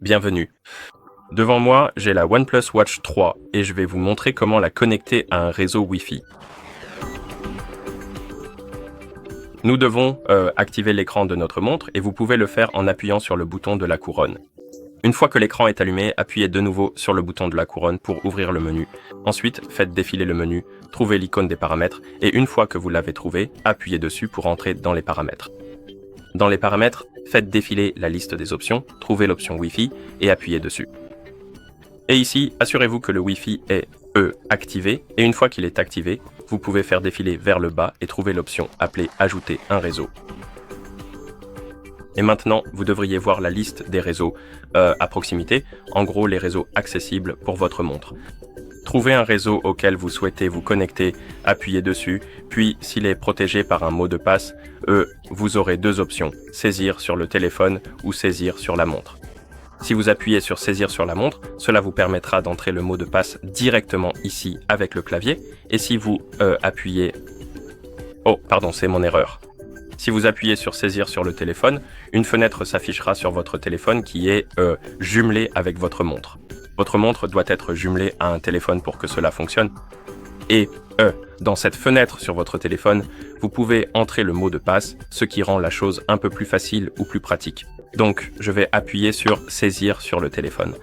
Bienvenue. Devant moi, j'ai la OnePlus Watch 3 et je vais vous montrer comment la connecter à un réseau Wi-Fi. Nous devons activer l'écran de notre montre et vous pouvez le faire en appuyant sur le bouton de la couronne. Une fois que l'écran est allumé, appuyez de nouveau sur le bouton de la couronne pour ouvrir le menu. Ensuite, faites défiler le menu, trouvez l'icône des paramètres et une fois que vous l'avez trouvé, appuyez dessus pour entrer dans les paramètres. Dans les paramètres, faites défiler la liste des options, trouvez l'option Wi-Fi et appuyez dessus. Et ici, assurez-vous que le Wi-Fi est activé et une fois qu'il est activé, vous pouvez faire défiler vers le bas et trouver l'option appelée Ajouter un réseau. Et maintenant, vous devriez voir la liste des réseaux à proximité, en gros les réseaux accessibles pour votre montre. Trouvez un réseau auquel vous souhaitez vous connecter, appuyez dessus, puis s'il est protégé par un mot de passe, vous aurez deux options, saisir sur le téléphone ou saisir sur la montre. Si vous appuyez sur saisir sur la montre, cela vous permettra d'entrer le mot de passe directement ici avec le clavier, et si vous appuyez... Oh, pardon, c'est mon erreur. Si vous appuyez sur saisir sur le téléphone, une fenêtre s'affichera sur votre téléphone qui est jumelée avec votre montre. Votre montre doit être jumelée à un téléphone pour que cela fonctionne. Et dans cette fenêtre sur votre téléphone, vous pouvez entrer le mot de passe, ce qui rend la chose un peu plus facile ou plus pratique. Donc, je vais appuyer sur saisir sur le téléphone.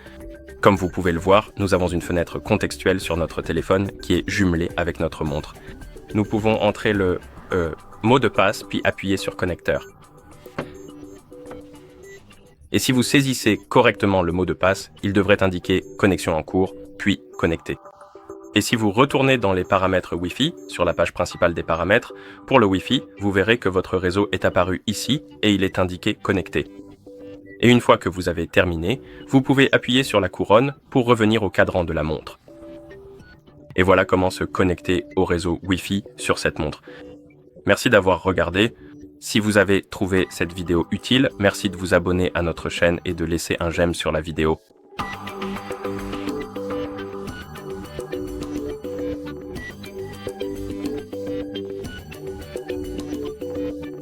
Comme vous pouvez le voir, nous avons une fenêtre contextuelle sur notre téléphone qui est jumelée avec notre montre. Nous pouvons entrer le mot de passe puis appuyer sur connecteur. Et si vous saisissez correctement le mot de passe, il devrait indiquer connexion en cours, puis connecté. Et si vous retournez dans les paramètres Wi-Fi, sur la page principale des paramètres, pour le Wi-Fi, vous verrez que votre réseau est apparu ici et il est indiqué connecté. Et une fois que vous avez terminé, vous pouvez appuyer sur la couronne pour revenir au cadran de la montre. Et voilà comment se connecter au réseau Wi-Fi sur cette montre. Merci d'avoir regardé. Si vous avez trouvé cette vidéo utile, merci de vous abonner à notre chaîne et de laisser un j'aime sur la vidéo.